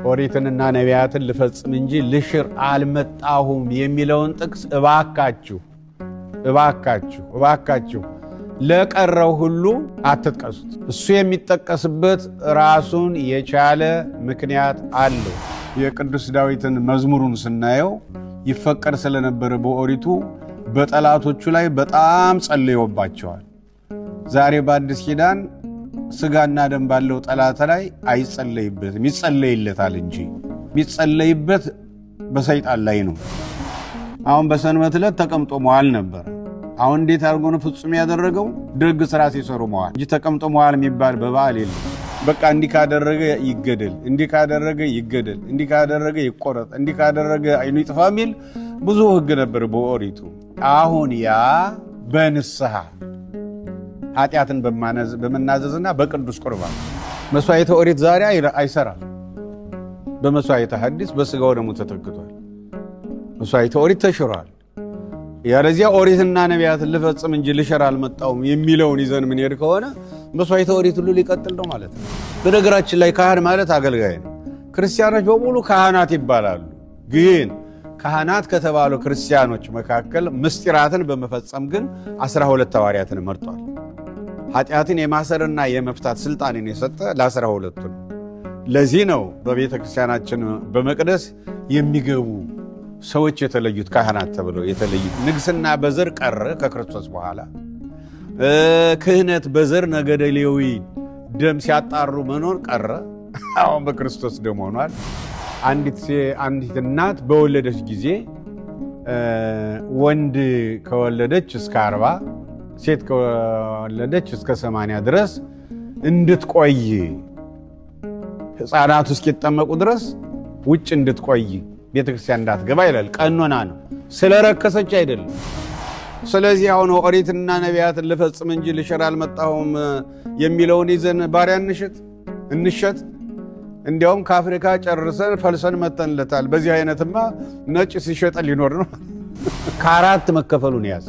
ኦሪትንና ነቢያትን ልፈጽም እንጂ ልሽር አልመጣሁም የሚለውን ጥቅስ እባካችሁ ለቀረው ሁሉ አትጥቀሱት። እሱ የሚጠቀስበት ራሱን የቻለ ምክንያት አለው። የቅዱስ ዳዊትን መዝሙሩን ስናየው ይፈቀድ ስለነበረ በኦሪቱ በጠላቶቹ ላይ በጣም ጸልዮባቸዋል። ዛሬ በአዲስ ኪዳን ስጋና ደም ባለው ጠላት ላይ አይጸለይበትም፣ ይጸለይለታል እንጂ የሚጸለይበት በሰይጣን ላይ ነው። አሁን በሰንበት ዕለት ተቀምጦ መዋል ነበር። አሁን እንዴት አድርጎ ነው ፍጹም ያደረገው? ደግ ስራ ሲሰሩ መዋል እንጂ ተቀምጦ መዋል የሚባል በበዓል የለም። በቃ እንዲህ ካደረገ ይገደል፣ እንዲህ ካደረገ ይገደል፣ እንዲህ ካደረገ ይቆረጥ፣ እንዲህ ካደረገ አይኑ ይጥፋ የሚል ብዙ ሕግ ነበር በኦሪቱ። አሁን ያ በንስሐ ኃጢአትን በመናዘዝና በቅዱስ ቁርባን መስዋዕተ ኦሪት ዛሬ አይሰራም። በመስዋዕተ ሐዲስ በስጋው ደሙ ተተክቷል። መስዋዕተ ኦሪት ተሽሯል። ያለዚያ ኦሪትና ነቢያትን ልፈጽም እንጂ ልሽር አልመጣሁም የሚለውን ይዘን ምን ሄድ ከሆነ መስዋዕተ ኦሪት ሁሉ ሊቀጥል ነው ማለት ነው። በነገራችን ላይ ካህን ማለት አገልጋይ ነው። ክርስቲያኖች በሙሉ ካህናት ይባላሉ። ግን ካህናት ከተባሉ ክርስቲያኖች መካከል ምስጢራትን በመፈጸም ግን 12 ሐዋርያትን መርጧል። ኃጢአትን የማሰርና የመፍታት ስልጣንን የሰጠ ለ12 ነው። ለዚህ ነው በቤተ ክርስቲያናችን በመቅደስ የሚገቡ ሰዎች የተለዩት ካህናት ተብለው የተለዩት። ንግስና በዘር ቀረ ከክርስቶስ በኋላ። ክህነት በዘር ነገደ ሌዊ ደም ሲያጣሩ መኖር ቀረ። አሁን በክርስቶስ ደም ሆኗል። አንዲት እናት በወለደች ጊዜ ወንድ ከወለደች እስከ 40 ሴት ከወለደች እስከ 80 ድረስ እንድትቆይ ሕፃናቱ እስኪጠመቁ ድረስ ውጭ እንድትቆይ ቤተክርስቲያን እንዳትገባ ይላል። ቀኖና ነው፣ ስለረከሰች አይደለም። ስለዚህ አሁን ኦሪትና ነቢያትን ልፈጽም እንጂ ልሽር አልመጣሁም የሚለውን ይዘን ባሪያ እንሸጥ። እንዲያውም ከአፍሪካ ጨርሰን ፈልሰን መተንለታል። በዚህ አይነትማ ነጭ ሲሸጠን ሊኖር ነው። ከአራት መከፈሉን ያዝ።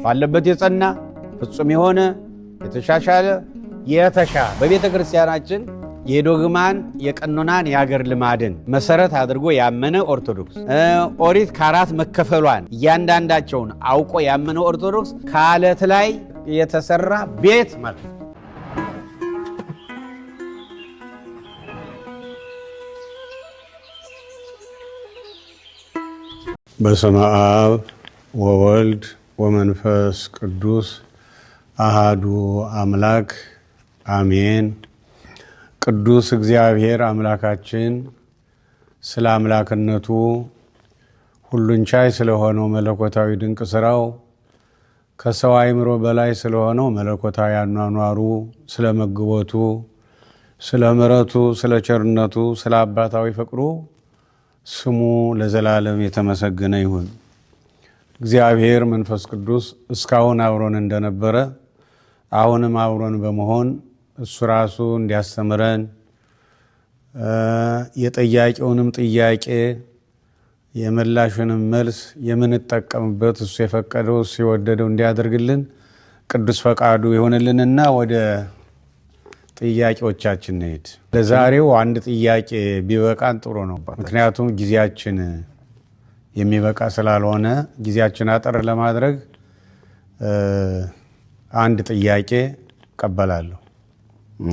ባለበት የጸና ፍጹም የሆነ የተሻሻለ በቤተ ክርስቲያናችን የዶግማን የቀኖናን የአገር ልማድን መሰረት አድርጎ ያመነ ኦርቶዶክስ፣ ኦሪት ከአራት መከፈሏን እያንዳንዳቸውን አውቆ ያመነ ኦርቶዶክስ ከአለት ላይ የተሰራ ቤት ማለት ነው። በስመ አብ ወወልድ ወመንፈስ ቅዱስ አሃዱ አምላክ አሜን። ቅዱስ እግዚአብሔር አምላካችን ስለ አምላክነቱ ሁሉን ቻይ ስለሆነው መለኮታዊ ድንቅ ሥራው ከሰው አእምሮ በላይ ስለሆነው መለኮታዊ አኗኗሩ፣ ስለ መግቦቱ፣ ስለ ምሕረቱ፣ ስለ ቸርነቱ፣ ስለ አባታዊ ፍቅሩ ስሙ ለዘላለም የተመሰገነ ይሁን። እግዚአብሔር መንፈስ ቅዱስ እስካሁን አብሮን እንደነበረ አሁንም አብሮን በመሆን እሱ ራሱ እንዲያስተምረን የጠያቂውንም ጥያቄ የመላሹንም መልስ የምንጠቀምበት እሱ የፈቀደው እሱ የወደደው እንዲያደርግልን ቅዱስ ፈቃዱ ይሆንልንና ወደ ጥያቄዎቻችን እንሂድ። ለዛሬው አንድ ጥያቄ ቢበቃን ጥሩ ነው። ምክንያቱም ጊዜያችን የሚበቃ ስላልሆነ ጊዜያችን አጠር ለማድረግ አንድ ጥያቄ እቀበላለሁ።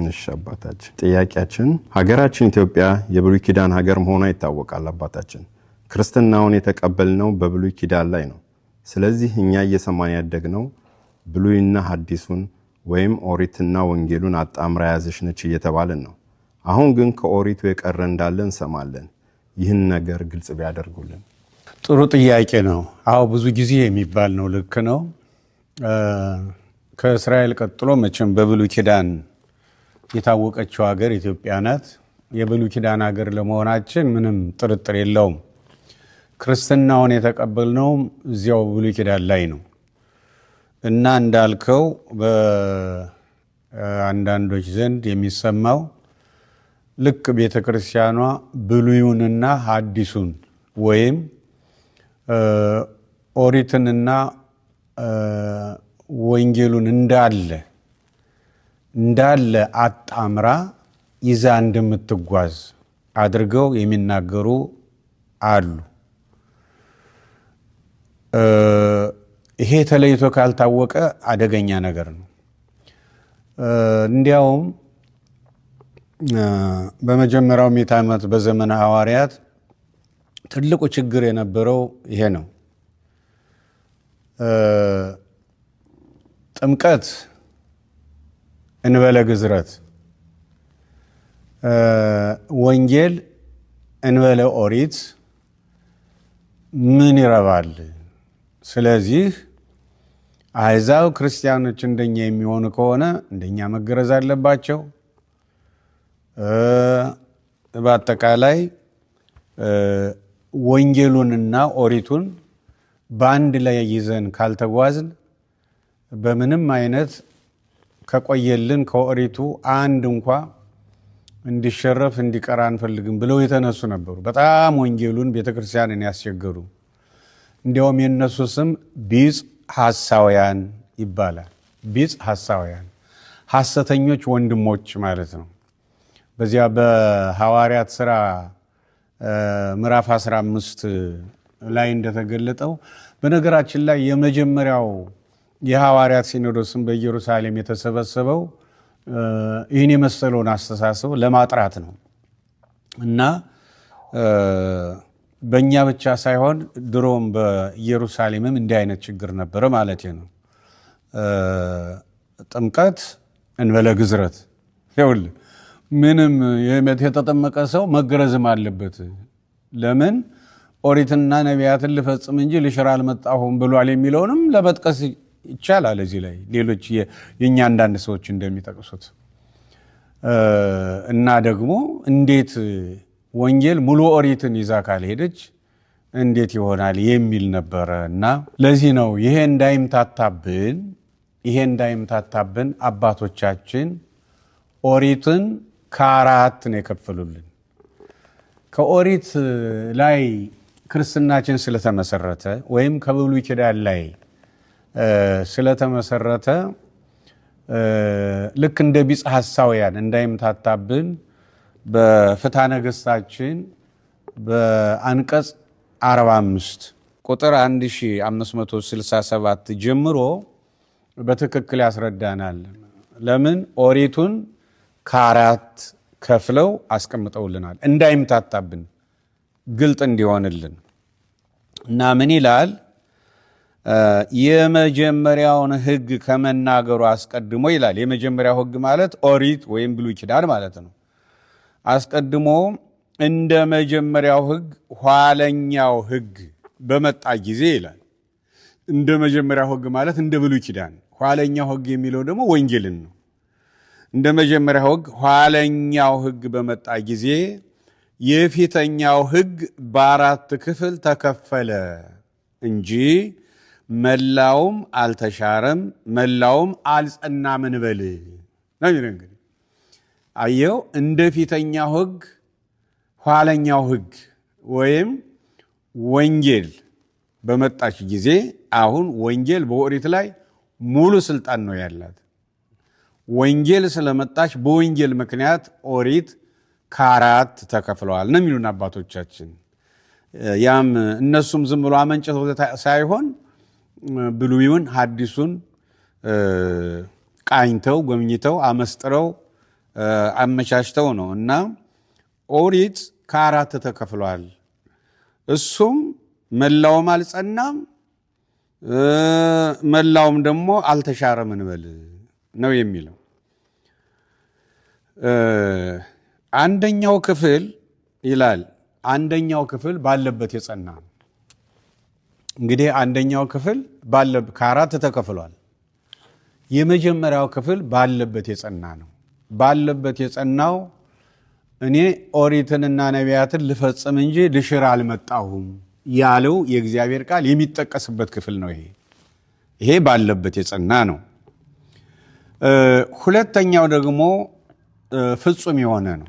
እሺ አባታችን፣ ጥያቄያችን ሀገራችን ኢትዮጵያ የብሉይ ኪዳን ሀገር መሆኗ ይታወቃል። አባታችን፣ ክርስትናውን የተቀበልነው በብሉይ ኪዳን ላይ ነው። ስለዚህ እኛ እየሰማን ያደግነው ብሉይና ሐዲሱን ወይም ኦሪትና ወንጌሉን አጣምራ ያዘች ነች እየተባለን ነው። አሁን ግን ከኦሪቱ የቀረ እንዳለ እንሰማለን። ይህን ነገር ግልጽ ቢያደርጉልን። ጥሩ ጥያቄ ነው። አዎ ብዙ ጊዜ የሚባል ነው። ልክ ነው። ከእስራኤል ቀጥሎ መቼም በብሉይ ኪዳን የታወቀችው ሀገር ኢትዮጵያ ናት። የብሉይ ኪዳን ሀገር ለመሆናችን ምንም ጥርጥር የለውም። ክርስትናውን የተቀበልነውም እዚያው ብሉይ ኪዳን ላይ ነው እና እንዳልከው በአንዳንዶች ዘንድ የሚሰማው ልክ ቤተ ክርስቲያኗ ብሉዩንና ሐዲሱን ወይም ኦሪትንና ወንጌሉን እንዳለ አጣምራ ይዛ እንደምትጓዝ አድርገው የሚናገሩ አሉ። ይሄ ተለይቶ ካልታወቀ አደገኛ ነገር ነው። እንዲያውም በመጀመሪያው ምዕተ ዓመት በዘመነ ሐዋርያት ትልቁ ችግር የነበረው ይሄ ነው። ጥምቀት እንበለ ግዝረት፣ ወንጌል እንበለ ኦሪት ምን ይረባል? ስለዚህ አሕዛብ ክርስቲያኖች እንደኛ የሚሆኑ ከሆነ እንደኛ መገረዝ አለባቸው። በአጠቃላይ ወንጌሉንና ኦሪቱን በአንድ ላይ ይዘን ካልተጓዝን በምንም አይነት ከቆየልን ከኦሪቱ አንድ እንኳ እንዲሸረፍ እንዲቀር አንፈልግም ብለው የተነሱ ነበሩ። በጣም ወንጌሉን ቤተክርስቲያንን ያስቸገሩ። እንዲያውም የነሱ ስም ቢጽ ሐሳውያን ይባላል። ቢጽ ሐሳውያን ሐሰተኞች ወንድሞች ማለት ነው። በዚያ በሐዋርያት ሥራ ምዕራፍ 15 ላይ እንደተገለጠው በነገራችን ላይ የመጀመሪያው የሐዋርያት ሲኖዶስም በኢየሩሳሌም የተሰበሰበው ይህን የመሰለውን አስተሳሰብ ለማጥራት ነው እና በእኛ ብቻ ሳይሆን ድሮም በኢየሩሳሌምም እንዲህ አይነት ችግር ነበረ ማለት ነው። ጥምቀት እንበለ ግዝረት፣ ይኸውልህ ምንም የተጠመቀ ሰው መገረዝም አለበት። ለምን ኦሪትና ነቢያትን ልፈጽም እንጂ ልሽር አልመጣሁም ብሏል የሚለውንም ለመጥቀስ ይቻላል። እዚህ ላይ ሌሎች የኛ አንዳንድ ሰዎች እንደሚጠቅሱት እና ደግሞ እንዴት ወንጌል ሙሉ ኦሪትን ይዛ ካልሄደች እንዴት ይሆናል የሚል ነበረ እና ለዚህ ነው ይሄ እንዳይምታታብን አባቶቻችን ኦሪትን ከአራት ነው የከፈሉልን። ከኦሪት ላይ ክርስትናችን ስለተመሰረተ ወይም ከብሉይ ኪዳን ላይ ስለተመሰረተ ልክ እንደ ቢጽ ሐሳውያን እንዳይምታታብን በፍትሐ ነገሥታችን በአንቀጽ 45 ቁጥር 1567 ጀምሮ በትክክል ያስረዳናል። ለምን ኦሪቱን ከአራት ከፍለው አስቀምጠውልናል፣ እንዳይምታታብን ግልጥ እንዲሆንልን እና ምን ይላል? የመጀመሪያውን ሕግ ከመናገሩ አስቀድሞ ይላል። የመጀመሪያው ሕግ ማለት ኦሪት ወይም ብሉይ ኪዳን ማለት ነው። አስቀድሞ እንደ መጀመሪያው ሕግ ኋለኛው ሕግ በመጣ ጊዜ ይላል። እንደ መጀመሪያው ሕግ ማለት እንደ ብሉይ ኪዳን፣ ኋለኛው ሕግ የሚለው ደግሞ ወንጌልን ነው። እንደ መጀመሪያው ሕግ ኋለኛው ሕግ በመጣ ጊዜ የፊተኛው ሕግ በአራት ክፍል ተከፈለ እንጂ መላውም አልተሻረም፣ መላውም አልጸናም እንበል ነው የሚለው። እንግዲህ አየው፣ እንደ ፊተኛው ሕግ ኋለኛው ሕግ ወይም ወንጌል በመጣች ጊዜ አሁን ወንጌል በኦሪት ላይ ሙሉ ስልጣን ነው ያላት። ወንጌል ስለመጣች በወንጌል ምክንያት ኦሪት ከአራት ተከፍለዋል ነው የሚሉን አባቶቻችን። ያም እነሱም ዝም ብሎ አመንጭተው ሳይሆን ብሉይን ሐዲሱን ቃኝተው ጎብኝተው አመስጥረው አመቻችተው ነው እና ኦሪት ከአራት ተከፍሏል። እሱም መላውም አልጸናም፣ መላውም ደግሞ አልተሻረም እንበል ነው የሚለው። አንደኛው ክፍል ይላል፣ አንደኛው ክፍል ባለበት የጸና ነው። እንግዲህ አንደኛው ክፍል ከአራት ተከፍሏል። የመጀመሪያው ክፍል ባለበት የጸና ነው። ባለበት የጸናው እኔ ኦሪትንና ነቢያትን ልፈጽም እንጂ ልሽር አልመጣሁም ያለው የእግዚአብሔር ቃል የሚጠቀስበት ክፍል ነው። ይሄ ባለበት የጸና ነው። ሁለተኛው ደግሞ ፍጹም የሆነ ነው።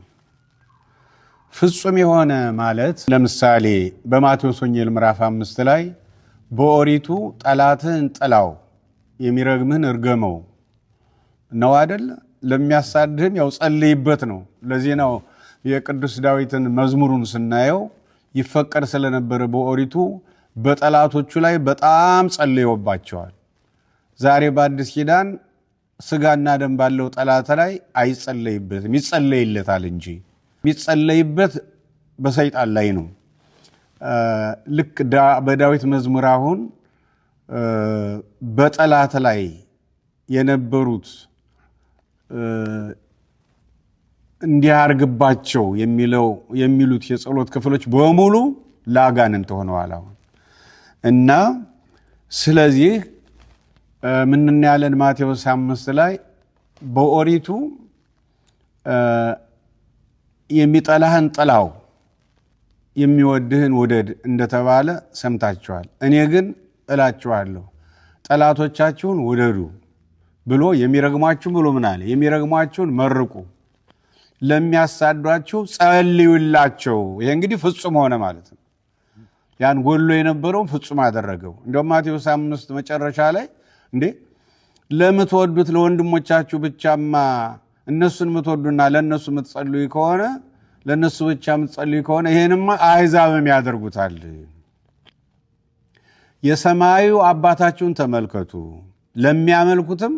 ፍጹም የሆነ ማለት ለምሳሌ በማቴዎስ ወንጌል ምዕራፍ 5 ላይ በኦሪቱ ጠላትህን ጥላው የሚረግምህን እርገመው ነው አይደል? ለሚያሳድህም ያው ጸልይበት ነው። ለዚህ ነው የቅዱስ ዳዊትን መዝሙሩን ስናየው ይፈቀድ ስለነበረ በኦሪቱ በጠላቶቹ ላይ በጣም ጸልዮባቸዋል። ዛሬ በአዲስ ኪዳን ስጋና ደም ባለው ጠላት ላይ አይጸለይበትም፣ ይጸለይለታል እንጂ የሚጸለይበት በሰይጣን ላይ ነው። ልክ በዳዊት መዝሙር አሁን በጠላት ላይ የነበሩት እንዲያርግባቸው የሚሉት የጸሎት ክፍሎች በሙሉ ለአጋንንት ሆነዋል አሁን እና ስለዚህ ምን ያለን ማቴዎስ 5 ላይ በኦሪቱ የሚጠላህን ጥላው የሚወድህን ውደድ እንደተባለ ሰምታችኋል። እኔ ግን እላችኋለሁ ጠላቶቻችሁን ውደዱ ብሎ የሚረግሟችሁን ብሎ ምን አለ? የሚረግሟችሁን መርቁ፣ ለሚያሳዷችሁ ጸልዩላቸው። ይሄ እንግዲህ ፍጹም ሆነ ማለት ነው። ያን ጎሎ የነበረውን ፍጹም አደረገው። እንደውም ማቴዎስ 5 መጨረሻ ላይ እንዴ ለምትወዱት ለወንድሞቻችሁ ብቻማ እነሱን የምትወዱና ለነሱ የምትጸልዩ ከሆነ ለነሱ ብቻ የምትጸልዩ ከሆነ ይሄንማ አሕዛብም ያደርጉታል። የሰማዩ አባታችሁን ተመልከቱ፣ ለሚያመልኩትም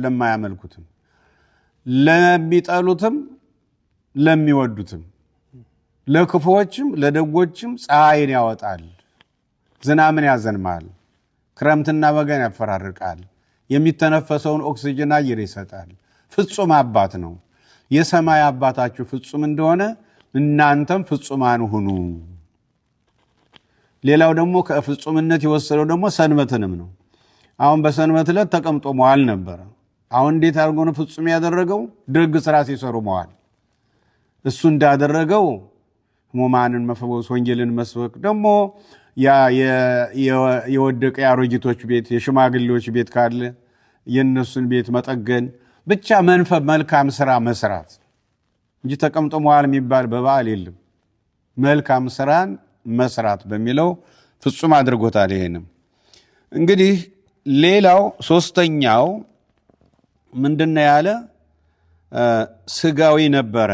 ለማያመልኩትም፣ ለሚጠሉትም ለሚወዱትም፣ ለክፉዎችም ለደጎችም ፀሐይን ያወጣል፣ ዝናምን ያዘንማል፣ ክረምትና በጋን ያፈራርቃል፣ የሚተነፈሰውን ኦክሲጅን አየር ይሰጣል። ፍጹም አባት ነው። የሰማይ አባታችሁ ፍጹም እንደሆነ እናንተም ፍጹማን ሁኑ። ሌላው ደግሞ ከፍጹምነት የወሰደው ደግሞ ሰንበትንም ነው። አሁን በሰንበት ዕለት ተቀምጦ መዋል ነበረ። አሁን እንዴት አድርጎ ነው ፍጹም ያደረገው? ደግ ስራ ሲሰሩ መዋል። እሱ እንዳደረገው ሕሙማንን መፈወስ፣ ወንጌልን መስበክ፣ ደግሞ የወደቀ የአሮጊቶች ቤት የሽማግሌዎች ቤት ካለ የነሱን ቤት መጠገን፣ ብቻ መልካም ስራ መስራት እንጂ ተቀምጦ መዋል የሚባል በበዓል የለም። መልካም ስራን መስራት በሚለው ፍጹም አድርጎታል። ይሄንም እንግዲህ ሌላው ሶስተኛው ምንድነው ያለ? ስጋዊ ነበረ።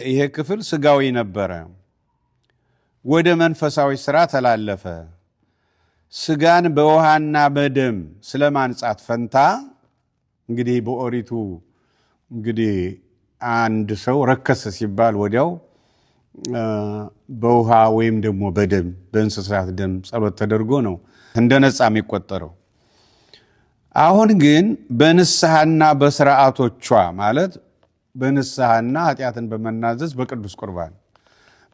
ይሄ ክፍል ስጋዊ ነበረ፣ ወደ መንፈሳዊ ስራ ተላለፈ። ስጋን በውሃና በደም ስለማንጻት ፈንታ እንግዲህ በኦሪቱ እንግዲህ አንድ ሰው ረከሰ ሲባል ወዲያው በውሃ ወይም ደግሞ በደም በእንስሳት ደም ጸሎት ተደርጎ ነው እንደ ነጻ የሚቆጠረው። አሁን ግን በንስሐና በስርዓቶቿ ማለት በንስሐና ኃጢአትን በመናዘዝ በቅዱስ ቁርባን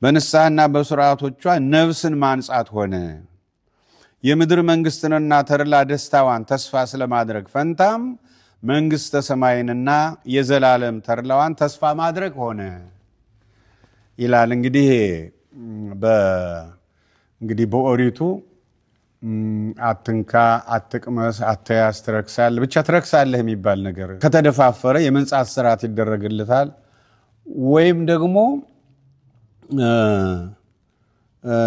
በንስሐና በስርዓቶቿ ነፍስን ማንጻት ሆነ። የምድር መንግስትንና ተድላ ደስታዋን ተስፋ ስለማድረግ ፈንታም መንግስተ ሰማይንና የዘላለም ተድላዋን ተስፋ ማድረግ ሆነ ይላል። እንግዲህ በኦሪቱ አትንካ፣ አትቅመስ፣ አትያዝ፣ ትረክሳለህ፣ ብቻ ትረክሳለህ የሚባል ነገር ከተደፋፈረ የመንጻት ስርዓት ይደረግልታል። ወይም ደግሞ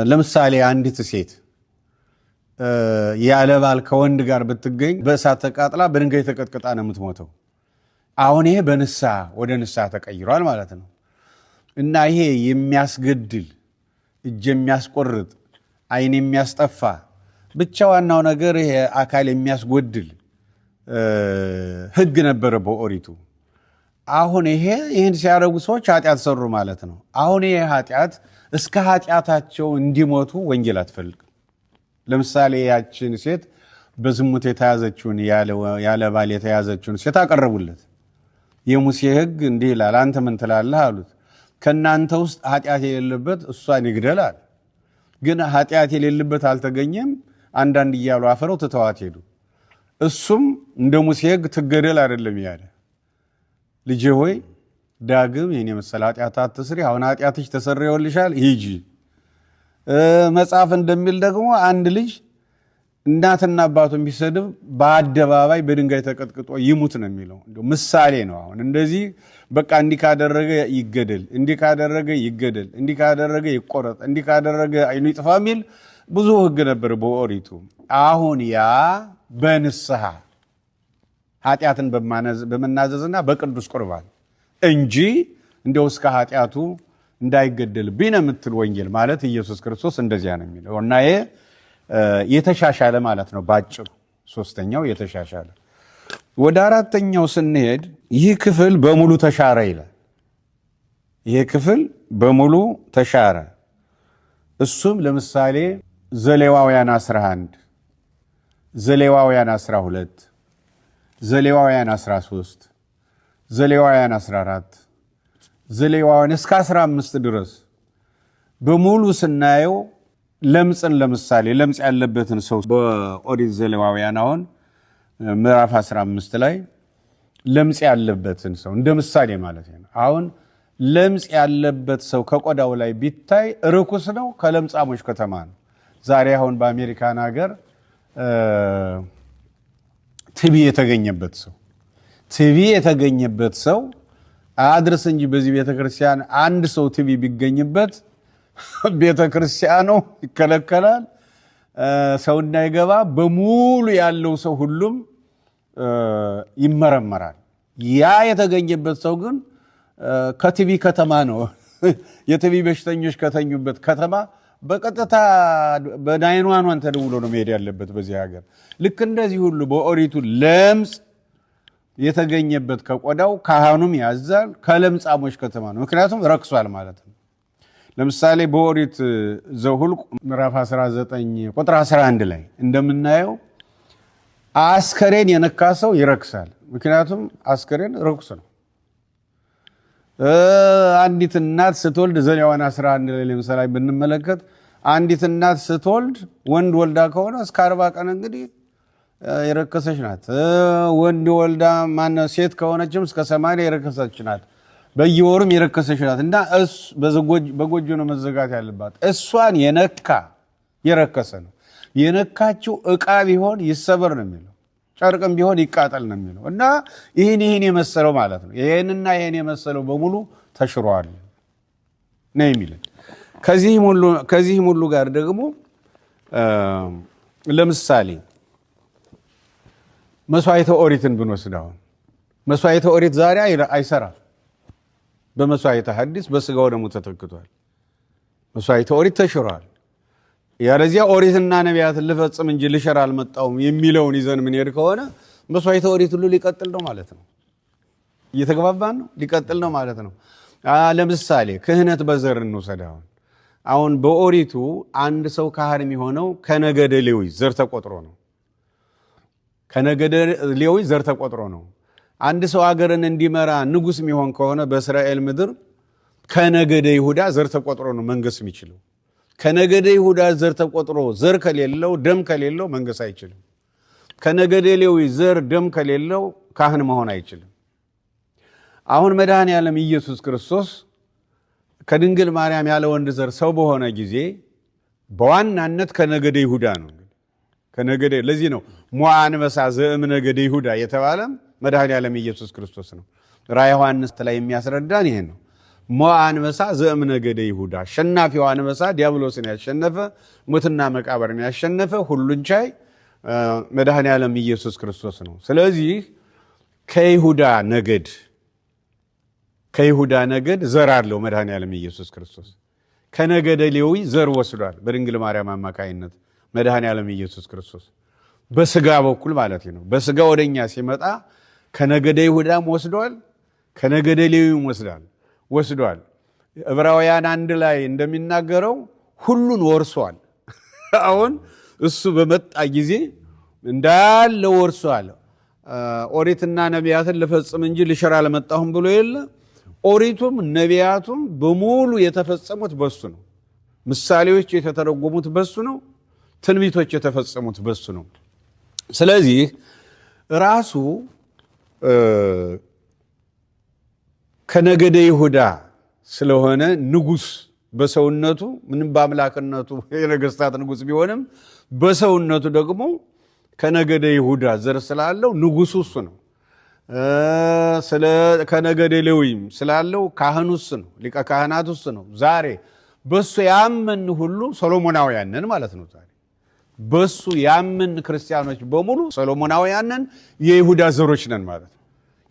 ለምሳሌ አንዲት ሴት ያለ ባል ከወንድ ጋር ብትገኝ በእሳት ተቃጥላ በድንጋይ ተቀጥቅጣ ነው የምትሞተው። አሁን ይሄ በንስሐ ወደ ንስሐ ተቀይሯል ማለት ነው። እና ይሄ የሚያስገድል እጅ የሚያስቆርጥ ዓይን የሚያስጠፋ ብቻ ዋናው ነገር ይሄ አካል የሚያስጎድል ሕግ ነበረ በኦሪቱ። አሁን ይህን ሲያደርጉ ሰዎች ኃጢአት ሰሩ ማለት ነው። አሁን ይሄ ኃጢአት እስከ ኃጢአታቸው እንዲሞቱ ወንጌል አትፈልግም። ለምሳሌ ያችን ሴት በዝሙት የተያዘችውን ያለ ባል የተያዘችውን ሴት አቀረቡለት። የሙሴ ሕግ እንዲህ ይላል፣ አንተ ምን ትላለህ አሉት። ከእናንተ ውስጥ ኃጢአት የሌለበት እሷን ይግደላል። ግን ኃጢአት የሌለበት አልተገኘም። አንዳንድ እያሉ አፈረው ትተዋት ሄዱ። እሱም እንደ ሙሴ ሕግ ትገደል አይደለም ያለ፣ ልጄ ሆይ ዳግም ይህን የመሰለ ኃጢአት አትስሪ፣ አሁን ኃጢአትሽ ተሰርዮልሻል፣ ሂጂ። መጽሐፍ እንደሚል ደግሞ አንድ ልጅ እናትና አባቱን ቢሰድብ በአደባባይ በድንጋይ ተቀጥቅጦ ይሙት ነው የሚለው። ምሳሌ ነው። አሁን እንደዚህ በቃ እንዲህ ካደረገ ይገደል፣ እንዲህ ካደረገ ይገደል፣ እንዲህ ካደረገ ይቆረጥ፣ እንዲህ ካደረገ ዓይኑ ይጥፋ የሚል ብዙ ሕግ ነበር በኦሪቱ። አሁን ያ በንስሐ ኃጢአትን በመናዘዝና በቅዱስ ቁርባን እንጂ እንደው እስከ ኃጢአቱ እንዳይገደልብኝ ነው የምትል ወንጌል ማለት ኢየሱስ ክርስቶስ እንደዚያ ነው የሚለው እና ይሄ የተሻሻለ ማለት ነው ባጭሩ። ሶስተኛው የተሻሻለ። ወደ አራተኛው ስንሄድ ይህ ክፍል በሙሉ ተሻረ ይላል። ይህ ክፍል በሙሉ ተሻረ። እሱም ለምሳሌ ዘሌዋውያን 11፣ ዘሌዋውያን 12፣ ዘሌዋውያን 13፣ ዘሌዋውያን 14፣ ዘሌዋውያን እስከ 15 ድረስ በሙሉ ስናየው ለምጽን ለምሳሌ ለምጽ ያለበትን ሰው በኦሪት ዘሌዋውያን አሁን ምዕራፍ 15 ላይ ለምጽ ያለበትን ሰው እንደ ምሳሌ ማለት ነው። አሁን ለምጽ ያለበት ሰው ከቆዳው ላይ ቢታይ ርኩስ ነው፣ ከለምጻሞች ከተማ ነው። ዛሬ አሁን በአሜሪካን ሀገር ቲቢ የተገኘበት ሰው አድርስ እንጂ በዚህ ቤተክርስቲያን አንድ ሰው ቲቢ ቢገኝበት ቤተክርስቲያኑ ይከለከላል፣ ሰው እንዳይገባ፣ በሙሉ ያለው ሰው ሁሉም ይመረመራል። ያ የተገኘበት ሰው ግን ከቲቢ ከተማ ነው። የቲቢ በሽተኞች ከተኙበት ከተማ በቀጥታ በ911 ተደውሎ ነው መሄድ ያለበት በዚህ ሀገር። ልክ እንደዚህ ሁሉ በኦሪቱ ለምጽ የተገኘበት ከቆዳው ካህኑም ያዛል፣ ከለምጻሞች ከተማ ነው። ምክንያቱም ረክሷል ማለት ነው። ለምሳሌ በኦሪት ዘኍልቍ ምዕራፍ 19 ቁጥር 11 ላይ እንደምናየው አስከሬን የነካ ሰው ይረክሳል። ምክንያቱም አስከሬን ርኩስ ነው። አንዲት እናት ስትወልድ ዘሌዋውያን 11 ላይ ለምሳሌ ብንመለከት አንዲት እናት ስትወልድ ወንድ ወልዳ ከሆነ እስከ 40 ቀን እንግዲህ የረከሰች ናት። ወንድ ወልዳ ማነው ሴት ከሆነችም እስከ 80 የረከሰች ናት። በየወሩም የረከሰች ናት እና በጎጆ ነው መዘጋት ያለባት። እሷን የነካ የረከሰ ነው። የነካችው ዕቃ ቢሆን ይሰበር ነው የሚለው፣ ጨርቅም ቢሆን ይቃጠል ነው የሚለው እና ይህን የመሰለው ማለት ነው። ይህንና ይህን የመሰለው በሙሉ ተሽሯል ነው የሚልን። ከዚህም ሁሉ ጋር ደግሞ ለምሳሌ መስዋዕተ ኦሪትን ብንወስድ አሁን መስዋዕተ ኦሪት ዛሬ አይሰራም። በመስዋዕተ ሐዲስ በስጋው ደሙ ተተክቷል። መስዋዕተ ኦሪት ተሽሯል። ያለዚያ ኦሪትና ነቢያትን ልፈጽም እንጂ ልሽር አልመጣሁም የሚለውን ይዘን ምን ሄድ ከሆነ መስዋዕተ ኦሪት ሁሉ ሊቀጥል ነው ማለት ነው። እየተግባባን ነው። ሊቀጥል ነው ማለት ነው። ለምሳሌ ክህነት በዘር እንውሰድ። አሁን በኦሪቱ አንድ ሰው ካህን የሚሆነው ከነገደ ሌዊ ዘር ተቆጥሮ ነው። ከነገደ ሌዊ ዘር ተቆጥሮ ነው። አንድ ሰው አገርን እንዲመራ ንጉስ የሚሆን ከሆነ በእስራኤል ምድር ከነገደ ይሁዳ ዘር ተቆጥሮ ነው መንገስ የሚችለው። ከነገደ ይሁዳ ዘር ተቆጥሮ ዘር ከሌለው ደም ከሌለው መንገስ አይችልም። ከነገደ ሌዊ ዘር ደም ከሌለው ካህን መሆን አይችልም። አሁን መድኃኔዓለም ኢየሱስ ክርስቶስ ከድንግል ማርያም ያለ ወንድ ዘር ሰው በሆነ ጊዜ በዋናነት ከነገደ ይሁዳ ነው። ከነገደ ለዚህ ነው ሞዐ አንበሳ ዘእምነገደ ይሁዳ የተባለም መድኃኔዓለም ኢየሱስ ክርስቶስ ነው። ራዕየ ዮሐንስ ላይ የሚያስረዳን ይሄን ነው። ሞዐ አንበሳ ዘእምነገደ ይሁዳ፣ አሸናፊው አንበሳ ዲያብሎስን ያሸነፈ ሞትና መቃብርን ያሸነፈ ሁሉን ቻይ መድኃኔዓለም ኢየሱስ ክርስቶስ ነው። ስለዚህ ከይሁዳ ነገድ ዘር አለው መድኃኔዓለም ኢየሱስ ክርስቶስ። ከነገደ ሌዊ ዘር ወስዷል በድንግል ማርያም አማካይነት መድኃኔዓለም ኢየሱስ ክርስቶስ በስጋ በኩል ማለት ነው። በስጋ ወደኛ ሲመጣ ከነገደ ይሁዳም ወስዷል፣ ከነገደ ሌዊም ወስዷል። ዕብራውያን 1 ላይ እንደሚናገረው ሁሉን ወርሷል። አሁን እሱ በመጣ ጊዜ እንዳለ ወርሷል። ኦሪትና ነቢያትን ልፈጽም እንጂ ልሽር አልመጣሁም ብሎ የለ። ኦሪቱም ነቢያቱም በሙሉ የተፈጸሙት በሱ ነው። ምሳሌዎች የተተረጎሙት በሱ ነው። ትንቢቶች የተፈጸሙት በሱ ነው። ስለዚህ ራሱ ከነገደ ይሁዳ ስለሆነ ንጉስ በሰውነቱ ምንም በአምላክነቱ የነገስታት ንጉስ ቢሆንም በሰውነቱ ደግሞ ከነገደ ይሁዳ ዘር ስላለው ንጉሱ እሱ ነው። ከነገደ ሌዊም ስላለው ካህኑ እሱ ነው። ሊቀ ካህናት እሱ ነው። ዛሬ በሱ ያመን ሁሉ ሶሎሞናውያንን ማለት ነው። ዛሬ በሱ ያመን ክርስቲያኖች በሙሉ ሶሎሞናውያንን የይሁዳ ዘሮች ነን ማለት ነው።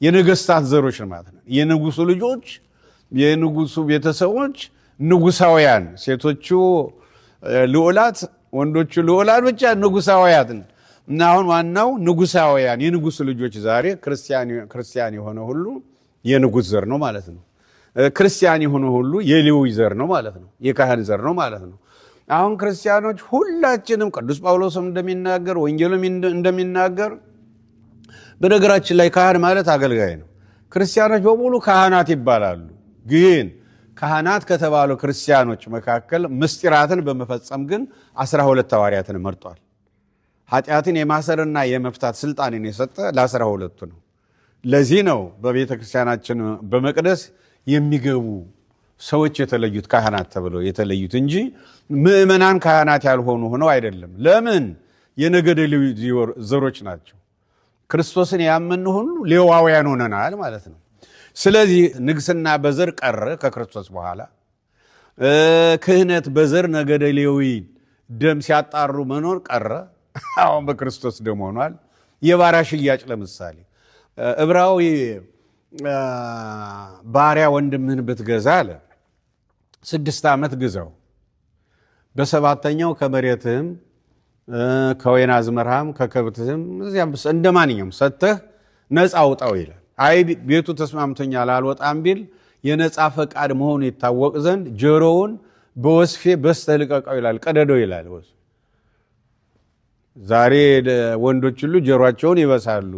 የነገስታት ዘሮች ነን ማለት ነው። የንጉሱ ልጆች የንጉሱ ቤተሰቦች ንጉሳውያን፣ ሴቶቹ ልዑላት፣ ወንዶቹ ልዑላን ብቻ ንጉሳውያን እና አሁን ዋናው ንጉሳውያን የንጉስ ልጆች ዛሬ ክርስቲያን የሆነ ሁሉ የንጉስ ዘር ነው ማለት ነው። ክርስቲያን የሆነ ሁሉ የሌዊ ዘር ነው ማለት ነው። የካህን ዘር ነው ማለት ነው። አሁን ክርስቲያኖች ሁላችንም ቅዱስ ጳውሎስም እንደሚናገር ወንጌሉም እንደሚናገር በነገራችን ላይ ካህን ማለት አገልጋይ ነው። ክርስቲያኖች በሙሉ ካህናት ይባላሉ። ግን ካህናት ከተባሉ ክርስቲያኖች መካከል ምስጢራትን በመፈጸም ግን 12 ሐዋርያትን መርጧል። ኃጢአትን የማሰርና የመፍታት ስልጣንን የሰጠ ለ12ቱ ነው። ለዚህ ነው በቤተ ክርስቲያናችን በመቅደስ የሚገቡ ሰዎች የተለዩት ካህናት ተብለው የተለዩት እንጂ ምእመናን ካህናት ያልሆኑ ሆነው አይደለም። ለምን? የነገደ ሌዊ ዘሮች ናቸው። ክርስቶስን ያመን ሁሉ ሌዋውያን ሆነናል ማለት ነው። ስለዚህ ንግስና በዘር ቀረ ከክርስቶስ በኋላ። ክህነት በዘር ነገደ ሌዊ ደም ሲያጣሩ መኖር ቀረ። አሁን በክርስቶስ ደም ሆኗል። የባሪያ ሽያጭ ለምሳሌ ዕብራዊ ባሪያ ወንድምህን ብትገዛ አለ 6 ዓመት ግዛው፣ በሰባተኛው ከመሬትህም ከወይን አዝመራህም ከከብትህም እዚያም እንደማንኛውም ሰጥተህ ነፃ አውጣው ይላል። አይ ቤቱ ተስማምቶኛል አልወጣም ቢል የነፃ ፈቃድ መሆኑ ይታወቅ ዘንድ ጆሮውን በወስፌ በስተህ ልቀቀው ይላል፣ ቀደደው ይላል። ዛሬ ወንዶች ሁሉ ጆሮአቸውን ይበሳሉ።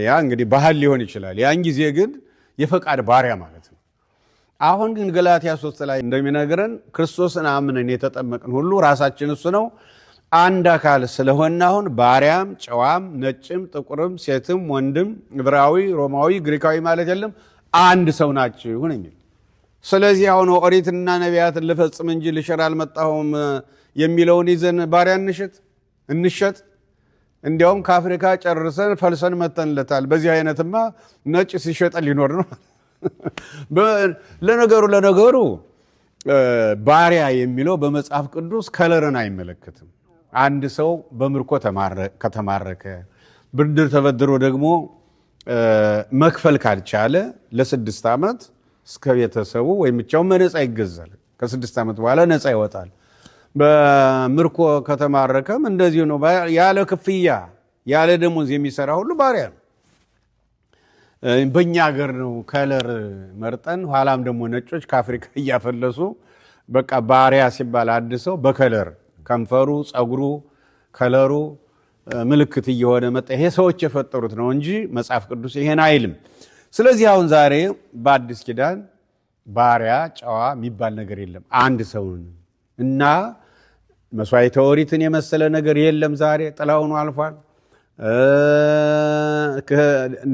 ያ እንግዲህ ባህል ሊሆን ይችላል። ያን ጊዜ ግን የፈቃድ ባሪያ ማለት ነው። አሁን ግን ገላትያ 3 ላይ እንደሚነግረን ክርስቶስን አምነን የተጠመቅን ሁሉ ራሳችን እሱ ነው አንድ አካል ስለሆነ አሁን ባሪያም ጨዋም ነጭም ጥቁርም ሴትም ወንድም ዕብራዊ ሮማዊ ግሪካዊ ማለት የለም አንድ ሰው ናችሁ ነው የሚል። ስለዚህ አሁን ኦሪትና ነቢያትን ልፈጽም እንጂ ልሽር አልመጣሁም የሚለውን ይዘን ባሪያ እንሸጥ እንዲያውም ከአፍሪካ ጨርሰን ፈልሰን መተንለታል። በዚህ አይነትማ ነጭ ሲሸጠን ሊኖር ነው። ለነገሩ ባሪያ የሚለው በመጽሐፍ ቅዱስ ከለርን አይመለከትም። አንድ ሰው በምርኮ ከተማረከ ብድር ተበድሮ ደግሞ መክፈል ካልቻለ ለ6 ዓመት እስከ ቤተሰቡ ወይም ብቻውን በነፃ ይገዛል። ከ6 ዓመት በኋላ ነፃ ይወጣል። በምርኮ ከተማረከም እንደዚሁ ነው። ያለ ክፍያ ያለ ደሞዝ የሚሰራ ሁሉ ባሪያ ነው። በእኛ ሀገር ነው ከለር መርጠን ኋላም ደግሞ ነጮች ከአፍሪካ እያፈለሱ በቃ ባሪያ ሲባል አንድ ሰው በከለር ከንፈሩ፣ ጸጉሩ፣ ከለሩ ምልክት እየሆነ መጣ። ይሄ ሰዎች የፈጠሩት ነው እንጂ መጽሐፍ ቅዱስ ይሄን አይልም። ስለዚህ አሁን ዛሬ በአዲስ ኪዳን ባሪያ ጨዋ የሚባል ነገር የለም። አንድ ሰውን እና መስዋዕተ ኦሪትን የመሰለ ነገር የለም። ዛሬ ጥላውን አልፏል።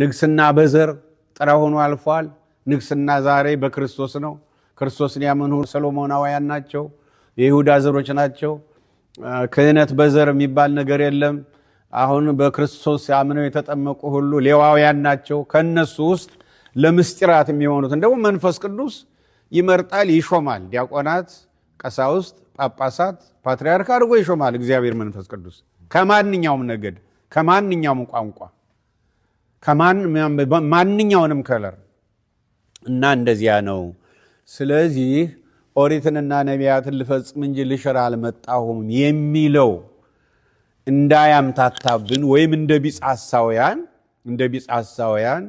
ንግስና በዘር ጥላውን አልፏል። ንግስና ዛሬ በክርስቶስ ነው። ክርስቶስን ያመኑ ሰሎሞናውያን ናቸው፣ የይሁዳ ዘሮች ናቸው። ክህነት በዘር የሚባል ነገር የለም። አሁን በክርስቶስ ያምነው የተጠመቁ ሁሉ ሌዋውያን ናቸው። ከነሱ ውስጥ ለምስጢራት የሚሆኑትን ደግሞ መንፈስ ቅዱስ ይመርጣል፣ ይሾማል። ዲያቆናት፣ ቀሳውስት፣ ጳጳሳት፣ ፓትርያርክ አድርጎ ይሾማል እግዚአብሔር መንፈስ ቅዱስ ከማንኛውም ነገድ፣ ከማንኛውም ቋንቋ፣ ማንኛውንም ከለር እና እንደዚያ ነው። ስለዚህ ኦሪትንና ነቢያትን ልፈጽም እንጂ ልሽር አልመጣሁም የሚለው እንዳያምታታብን ወይም እንደ ቢጽ ሐሳውያን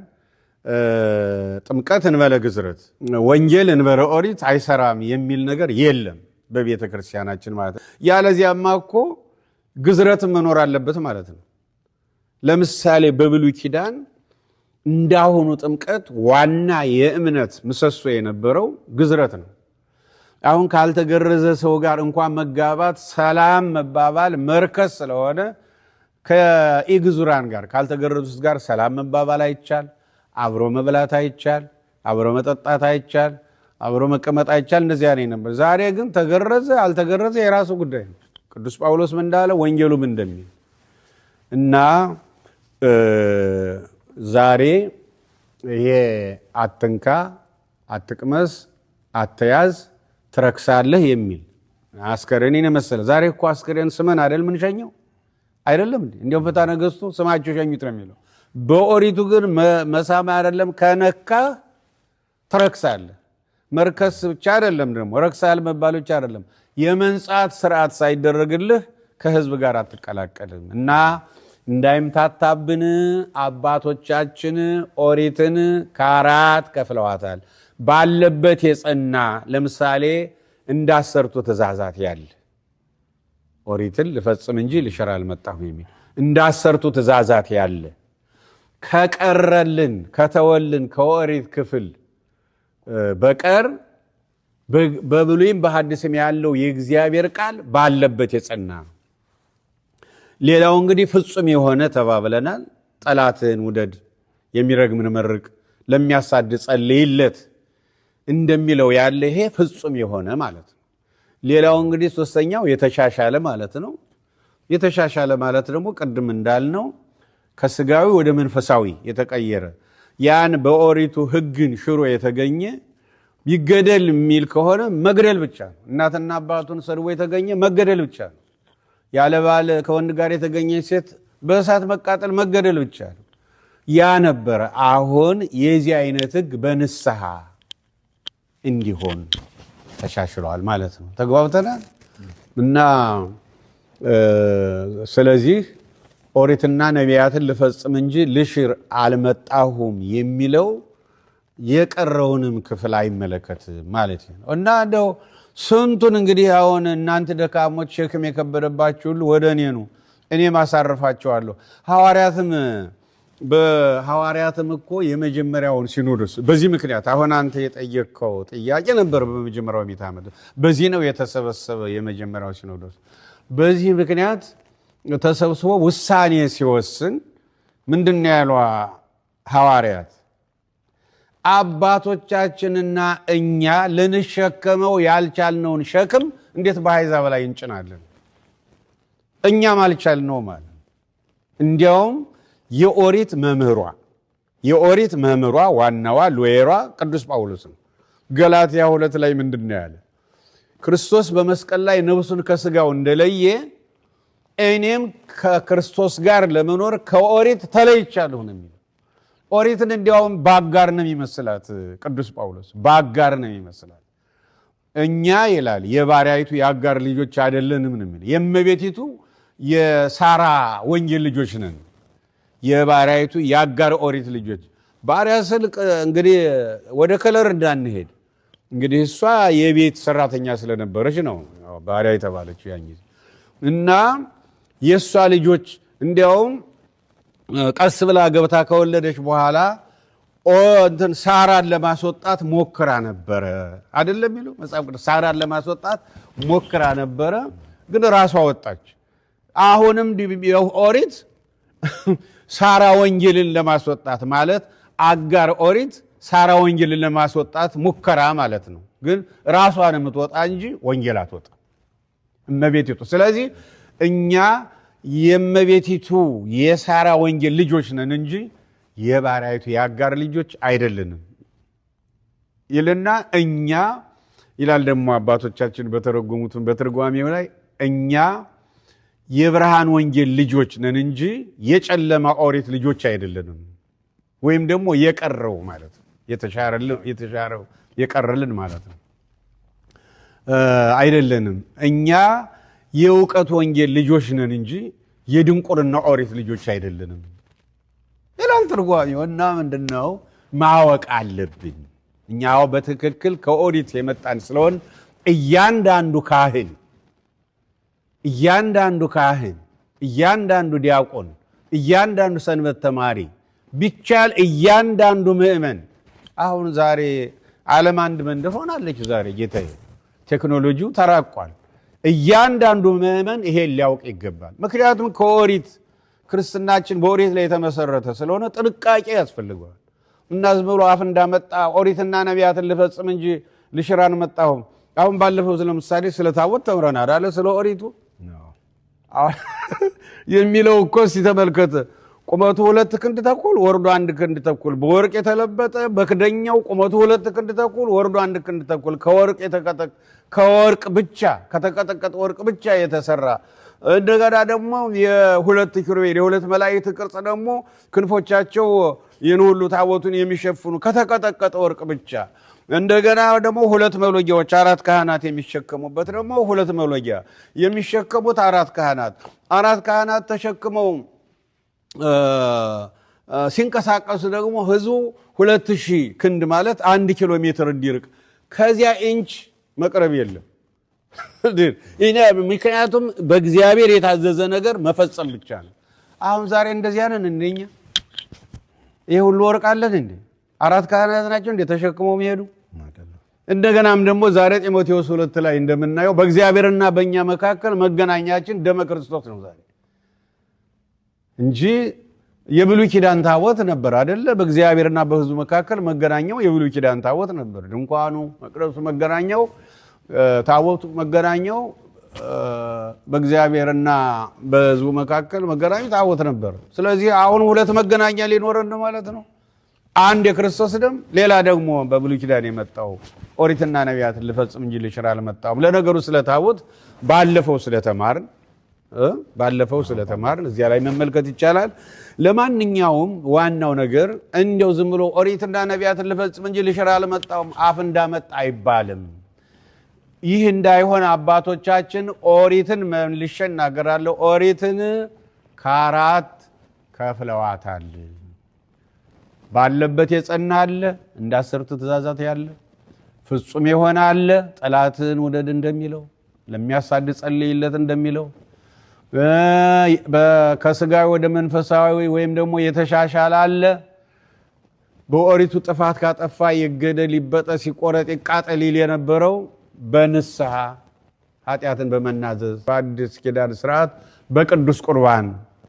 ጥምቀት እንበለ ግዝረት ወንጌል እንበለ ኦሪት አይሰራም የሚል ነገር የለም በቤተ ክርስቲያናችን ማለት ነው። ያለዚያማ እኮ ግዝረትን መኖር አለበት ማለት ነው። ለምሳሌ በብሉይ ኪዳን እንዳሁኑ ጥምቀት ዋና የእምነት ምሰሶ የነበረው ግዝረት ነው። አሁን ካልተገረዘ ሰው ጋር እንኳን መጋባት ሰላም መባባል መርከስ ስለሆነ ከኢግዙራን ጋር ካልተገረዙት ጋር ሰላም መባባል አይቻል፣ አብሮ መብላት አይቻል፣ አብሮ መጠጣት አይቻል፣ አብሮ መቀመጥ አይቻል። እንደዚያ ነው ነበር። ዛሬ ግን ተገረዘ አልተገረዘ የራሱ ጉዳይ ነው። ቅዱስ ጳውሎስ ምን እንዳለ ወንጌሉም እንደሚል እና ዛሬ ይሄ አትንካ፣ አትቅመስ፣ አትያዝ ትረክሳለህ የሚል አስከሬንን የመሰለ ዛሬ እኮ አስከሬን ስመን አይደል ምን ሸኘው አይደለም እንዴ? እንዲያው ፍትሐ ነገሥቱ ስማቸው ሸኙት ነው የሚለው። በኦሪቱ ግን መሳም አይደለም ከነካ ትረክሳለህ። መርከስ ብቻ አይደለም ደግሞ ረክሳል መባል ብቻ አይደለም፣ የመንጻት ስርዓት ሳይደረግልህ ከህዝብ ጋር አትቀላቀልም። እና እንዳይምታታብን አባቶቻችን ኦሪትን ከአራት ከፍለዋታል። ባለበት የጸና ለምሳሌ እንዳሰርቱ ትእዛዛት ያለ ኦሪትን ልፈጽም እንጂ ልሽር አልመጣሁም የሚል እንዳሰርቱ ትእዛዛት ያለ ከቀረልን ከተወልን ከኦሪት ክፍል በቀር በብሉይም በሐዲስም ያለው የእግዚአብሔር ቃል ባለበት የጸና። ሌላው እንግዲህ ፍጹም የሆነ ተባብለናል። ጠላትን ውደድ፣ የሚረግምን መርቅ፣ ለሚያሳድ ጸልይለት እንደሚለው ያለ ይሄ ፍጹም የሆነ ማለት ነው። ሌላው እንግዲህ ሶስተኛው የተሻሻለ ማለት ነው። የተሻሻለ ማለት ደግሞ ቅድም እንዳልነው ከስጋዊ ወደ መንፈሳዊ የተቀየረ ያን በኦሪቱ ሕግን ሽሮ የተገኘ ይገደል የሚል ከሆነ መግደል ብቻ ነው። እናትና አባቱን ሰድቦ የተገኘ መገደል ብቻ ነው። ያለ ባል ከወንድ ጋር የተገኘ ሴት በእሳት መቃጠል መገደል ብቻ ነው። ያ ነበረ። አሁን የዚህ አይነት ሕግ በንስሐ እንዲሆን ተሻሽሏል ማለት ነው። ተግባብተናል። እና ስለዚህ ኦሪትና ነቢያትን ልፈጽም እንጂ ልሽር አልመጣሁም የሚለው የቀረውንም ክፍል አይመለከትም ማለት ነው። እና እንደው ስንቱን እንግዲህ አሁን እናንተ ደካሞች ሸክም የከበደባችሁ ሁሉ ወደ እኔ ኑ እኔም አሳርፋችኋለሁ። በሐዋርያትም እኮ የመጀመሪያውን ሲኖዶስ በዚህ ምክንያት አሁን አንተ የጠየቅከው ጥያቄ ነበር። በመጀመሪያው ምዕተ ዓመት በዚህ ነው የተሰበሰበ የመጀመሪያው ሲኖዶስ። በዚህ ምክንያት ተሰብስቦ ውሳኔ ሲወስን ምንድነው ያሉ ሐዋርያት? አባቶቻችንና እኛ ልንሸከመው ያልቻልነውን ሸክም እንዴት በአሕዛብ ላይ እንጭናለን? እኛም አልቻልነው ማለት እንዲያውም የኦሪት መምህሯ ዋናዋ ሎየሯ ቅዱስ ጳውሎስ ነው። ገላትያ 2 ላይ ምንድነው ያለ? ክርስቶስ በመስቀል ላይ ነፍሱን ከስጋው እንደለየ እኔም ከክርስቶስ ጋር ለመኖር ከኦሪት ተለይቻለሁ ነው የሚለው። ኦሪትን እንዲያውም ባጋር ነው የሚመስላት ቅዱስ ጳውሎስ፣ ባጋር ነው የሚመስላት። እኛ ይላል የባሪያይቱ የአጋር ልጆች አይደለንም ነው የሚለው። የእመቤቲቱ የሳራ ወንጌል ልጆች ነን። የባሪያይቱ የአጋር ኦሪት ልጆች። ባሪያ ስል እንግዲህ ወደ ከለር እንዳንሄድ እንግዲህ እሷ የቤት ሰራተኛ ስለነበረች ነው ባሪያ የተባለችው ያን ጊዜ። እና የእሷ ልጆች እንዲያውም ቀስ ብላ ገብታ ከወለደች በኋላ ሳራን ለማስወጣት ሞክራ ነበረ አይደለም የሚለው መጽሐፍ ቅዱስ። ሳራን ለማስወጣት ሞክራ ነበረ፣ ግን ራሷ ወጣች። አሁንም ኦሪት ሳራ ወንጌልን ለማስወጣት ማለት አጋር ኦሪት ሳራ ወንጌልን ለማስወጣት ሙከራ ማለት ነው። ግን ራሷን የምትወጣ እንጂ ወንጌል አትወጣ እመቤቲቱ። ስለዚህ እኛ የእመቤቲቱ የሳራ ወንጌል ልጆች ነን እንጂ የባሪያይቱ የአጋር ልጆች አይደለንም ይልና እኛ ይላል ደግሞ አባቶቻችን በተረጎሙትን በትርጓሜው ላይ እኛ የብርሃን ወንጌል ልጆች ነን እንጂ የጨለማ ኦሪት ልጆች አይደለንም። ወይም ደግሞ የቀረው ማለት ነው የተሻረው የቀረልን ማለት ነው አይደለንም። እኛ የእውቀት ወንጌል ልጆች ነን እንጂ የድንቁርና ኦሪት ልጆች አይደለንም ይላል ትርጓሜው። እና ምንድነው ማወቅ አለብን እኛው በትክክል ከኦሪት የመጣን ስለሆን እያንዳንዱ ካህን፣ እያንዳንዱ ዲያቆን፣ እያንዳንዱ ሰንበት ተማሪ ቢቻል እያንዳንዱ ምእመን አሁን ዛሬ ዓለም አንድ መንደር ሆናለች። ዛሬ ጌታዬ ቴክኖሎጂው ተራቋል። እያንዳንዱ ምእመን ይሄን ሊያውቅ ይገባል። ምክንያቱም ከኦሪት ክርስትናችን በኦሪት ላይ የተመሰረተ ስለሆነ ጥንቃቄ ያስፈልገዋል። እና ዝም ብሎ አፍ እንዳመጣ ኦሪትና ነቢያትን ልፈጽም እንጂ ልሽር አልመጣሁም። አሁን ባለፈው ለምሳሌ ስለ ታቦት ተምረናል አይደል? ስለ ኦሪቱ የሚለው እኮ ሲተመልከተ ቁመቱ 2 ክንድ ተኩል ወርዱ 1 ክንድ ተኩል በወርቅ የተለበጠ በክደኛው ቁመቱ 2 ክንድ ተኩል ወርዱ 1 ክንድ ተኩል ከወርቅ ብቻ ከተቀጠቀጠ ወርቅ ብቻ የተሰራ እንደገና ደግሞ የሁለት ኪሩቤል የሁለት መላእክት ቅርጽ ደግሞ ክንፎቻቸው የነሁሉ ታቦቱን የሚሸፍኑ ከተቀጠቀጠ ወርቅ ብቻ እንደገና ደግሞ ሁለት መሎጊያዎች አራት ካህናት የሚሸከሙበት ደግሞ ሁለት መሎጊያ የሚሸከሙት አራት ካህናት ተሸክመው ሲንቀሳቀሱ ደግሞ ህዝቡ 2000 ክንድ ማለት 1 ኪሎ ሜትር እንዲርቅ ከዚያ ኢንች መቅረብ የለም። ምክንያቱም በእግዚአብሔር የታዘዘ ነገር መፈጸም ብቻ ነው። አሁን ዛሬ እንደዚህ ያለን እንደኛ ይሄ ሁሉ ወርቅ አለን እንዴ? አራት ካህናት ናቸው እንዴ ተሸክመው የሚሄዱ? እንደገናም ደግሞ ዛሬ ጢሞቴዎስ 2 ላይ እንደምናየው በእግዚአብሔርና በእኛ መካከል መገናኛችን ደመ ክርስቶስ ነው ዛሬ እንጂ የብሉይ ኪዳን ታቦት ነበር አይደለ? በእግዚአብሔርና በህዝቡ መካከል መገናኛው የብሉይ ኪዳን ታቦት ነበር። ድንኳኑ መቅደሱ መገናኛው ታቦቱ መገናኛው በእግዚአብሔርና በህዝቡ መካከል መገናኛው ታቦት ነበር። ስለዚህ አሁን ሁለት መገናኛ ሊኖረን ማለት ነው። አንድ የክርስቶስ ደም፣ ሌላ ደግሞ በብሉይ ኪዳን የመጣው ኦሪትና ነቢያትን ሊፈጽም እንጂ ሊሽር አልመጣም። ለነገሩ ስለ ታቦት ባለፈው ስለተማርን እዚያ ላይ መመልከት ይቻላል። ለማንኛውም ዋናው ነገር እንደው ዝም ብሎ ኦሪትና ነቢያትን ሊፈጽም እንጂ ሊሽር አልመጣም አፍ እንዳመጣ አይባልም። ይህ እንዳይሆን አባቶቻችን ኦሪትን መልሼ እናገራለሁ፣ ኦሪትን ከአራት ከፍለዋታል። ባለበት የጸና አለ፣ እንደ 10ቱ ትእዛዛት ያለ ፍጹም የሆነ አለ፣ ጠላትን ውደድ እንደሚለው፣ ለሚያሳድ ጸልይለት እንደሚለው፣ ከስጋዊ ወደ መንፈሳዊ ወይም ደግሞ የተሻሻለ አለ። በኦሪቱ ጥፋት ካጠፋ ይገደል፣ ይበጠስ፣ ይቆረጥ፣ ይቃጠል ይል የነበረው በንስሐ ኃጢአትን በመናዘዝ በአዲስ ኪዳን ስርዓት በቅዱስ ቁርባን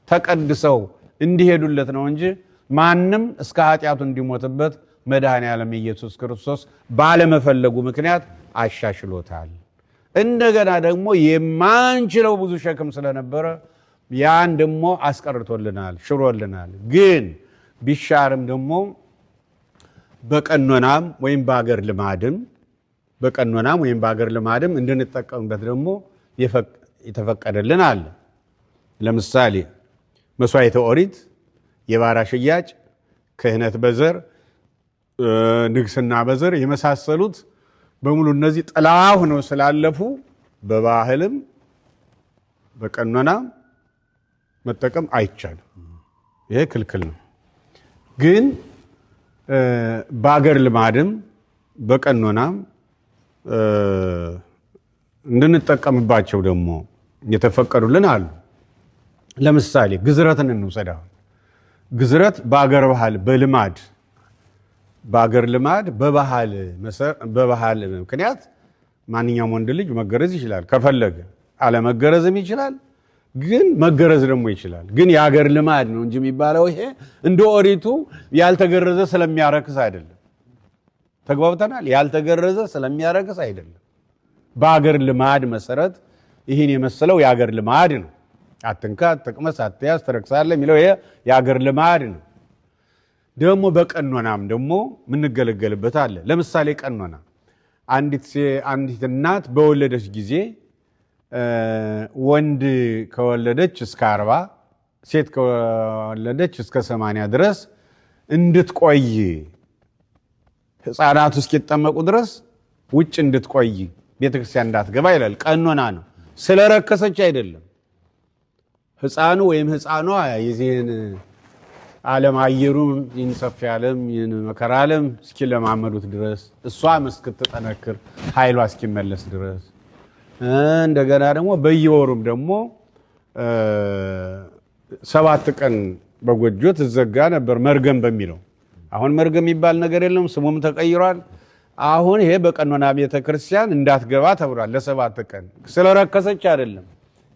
ተቀድሰው እንዲሄዱለት ነው እንጂ ማንም እስከ ኃጢአቱ እንዲሞትበት መድኃኔዓለም ኢየሱስ ክርስቶስ ባለመፈለጉ ምክንያት አሻሽሎታል። እንደገና ደግሞ የማንችለው ብዙ ሸክም ስለነበረ ያን ደግሞ አስቀርቶልናል፣ ሽሮልናል። ግን ቢሻርም ደግሞ በቀኖናም ወይም በአገር ልማድም እንድንጠቀምበት ደግሞ የተፈቀደልን አለ። ለምሳሌ መስዋዕተ ኦሪት፣ የባሪያ ሽያጭ፣ ክህነት በዘር፣ ንግስና በዘር የመሳሰሉት በሙሉ እነዚህ ጥላ ሆነው ስላለፉ በባህልም በቀኖናም መጠቀም አይቻልም። ይሄ ክልክል ነው። ግን በአገር ልማድም በቀኖናም እንድንጠቀምባቸው ደግሞ የተፈቀዱልን አሉ። ለምሳሌ ግዝረትን እንውሰድ። ግዝረት በአገር ባህል በአገር ልማድ በባህል ምክንያት ማንኛውም ወንድ ልጅ መገረዝ ይችላል። ከፈለገ አለመገረዝም ይችላል። ግን መገረዝ ደግሞ ይችላል። ግን የአገር ልማድ ነው እንጂ የሚባለው ይሄ እንደ ኦሪቱ ያልተገረዘ ስለሚያረክስ አይደለም። ተግባብተናል? ያልተገረዘ ስለሚያረክስ አይደለም። በአገር ልማድ መሰረት ይህን የመሰለው የአገር ልማድ ነው። አትንካ፣ አትቅመስ፣ አትያዝ፣ ትረክሳለህ የሚለው ይሄ የአገር ልማድ ነው። ደግሞ በቀኖናም ደግሞ የምንገለገልበት አለ። ለምሳሌ ቀኖና አንዲት እናት በወለደች ጊዜ ወንድ ከወለደች እስከ 40 ሴት ከወለደች እስከ 80 ድረስ እንድትቆይ ሕፃናቱ እስኪጠመቁ ድረስ ውጭ እንድትቆይ ቤተክርስቲያን እንዳትገባ ይላል። ቀኖና ነው። ስለረከሰች አይደለም። ሕፃኑ ወይም ሕፃኗ የዚህን ዓለም አየሩን ይህን ሰፊ ዓለም ይህን መከራ ዓለም እስኪለማመዱት ድረስ እሷም እስክትጠነክር ኃይሏ እስኪመለስ ድረስ እንደገና ደግሞ በየወሩም ደግሞ 7 ቀን በጎጆ ትዘጋ ነበር መርገም በሚለው። አሁን መርገም የሚባል ነገር የለም፣ ስሙም ተቀይሯል። አሁን ይሄ በቀኖና ቤተክርስቲያን እንዳትገባ ተብሏል ለ7 ቀን። ስለረከሰች አይደለም፣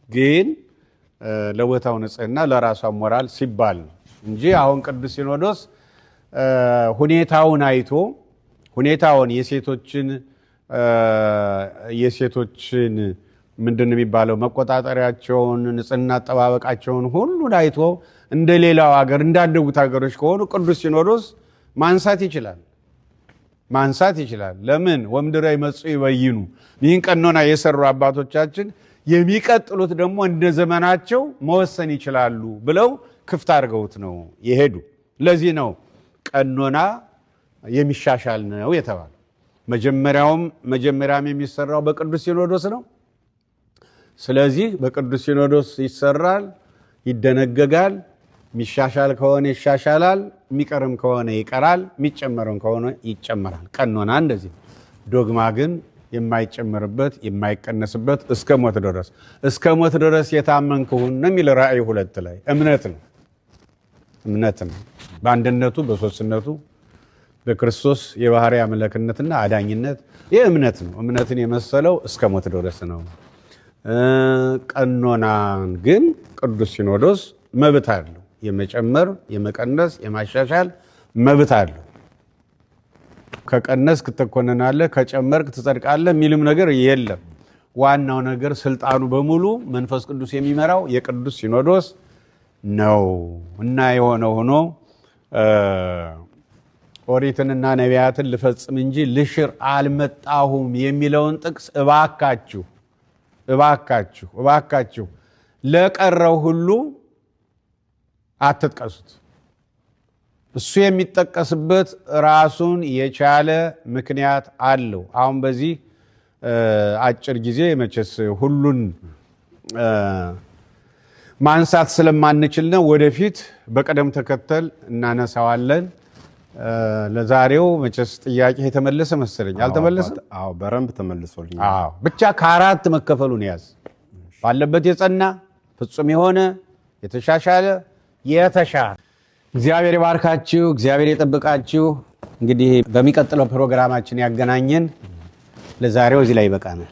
ግን ለቦታው ንጽህና ለራሷ ሞራል ሲባል ነው እንጂ አሁን ቅዱስ ሲኖዶስ ሁኔታውን አይቶ የሴቶችን ምንድነው የሚባለው መቆጣጠሪያቸውን ንጽህና አጠባበቃቸውን ሁሉ አይቶ እንደሌላው ሀገር እንዳደጉት ሀገሮች ከሆኑ ቅዱስ ሲኖዶስ ማንሳት ይችላል። ለምን ወምድረ ይመጹ ይበይኑ ይህን ቀኖና የሰሩ አባቶቻችን የሚቀጥሉት ደግሞ እንደ ዘመናቸው መወሰን ይችላሉ ብለው ክፍት አድርገውት ነው የሄዱ። ለዚህ ነው ቀኖና የሚሻሻል ነው የተባለ። መጀመሪያም የሚሰራው በቅዱስ ሲኖዶስ ነው። ስለዚህ በቅዱስ ሲኖዶስ ይሰራል፣ ይደነገጋል። የሚሻሻል ከሆነ ይሻሻላል፣ የሚቀርም ከሆነ ይቀራል፣ የሚጨመርም ከሆነ ይጨመራል። ቀኖና እንደዚህ። ዶግማ ግን የማይጨመርበት የማይቀነስበት እስከ ሞት ድረስ የታመንክሁን ነው የሚል ራእይ 2 ላይ እምነት ነው። በአንድነቱ በሶስትነቱ በክርስቶስ የባህሪ አምላክነትና አዳኝነት ይህ እምነት ነው። እምነትን የመሰለው እስከ ሞት ድረስ ነው። ቀኖናን ግን ቅዱስ ሲኖዶስ መብት አለው። የመጨመር፣ የመቀነስ፣ የማሻሻል መብት አለው። ከቀነስክ ትኮነናለህ፣ ከጨመርክ ትጸድቃለህ የሚልም ነገር የለም። ዋናው ነገር ስልጣኑ በሙሉ መንፈስ ቅዱስ የሚመራው የቅዱስ ሲኖዶስ ነው እና የሆነ ሆኖ ኦሪትንና ነቢያትን ልፈጽም እንጂ ልሽር አልመጣሁም የሚለውን ጥቅስ እባካችሁ ለቀረው ሁሉ አትጥቀሱት። እሱ የሚጠቀስበት ራሱን የቻለ ምክንያት አለው። አሁን በዚህ አጭር ጊዜ መቼስ ሁሉን ማንሳት ስለማንችል ነው። ወደፊት በቀደም ተከተል እናነሳዋለን። ለዛሬው መቼስ ጥያቄ የተመለሰ መሰለኝ። አልተመለሰም? አዎ በረንብ ተመልሶልኝ። አዎ ብቻ ከአራት መከፈሉን ያዝ። ባለበት የጸና ፍጹም የሆነ የተሻሻለ የተሻለ። እግዚአብሔር ይባርካችሁ፣ እግዚአብሔር ይጠብቃችሁ። እንግዲህ በሚቀጥለው ፕሮግራማችን ያገናኘን። ለዛሬው እዚህ ላይ ይበቃናል።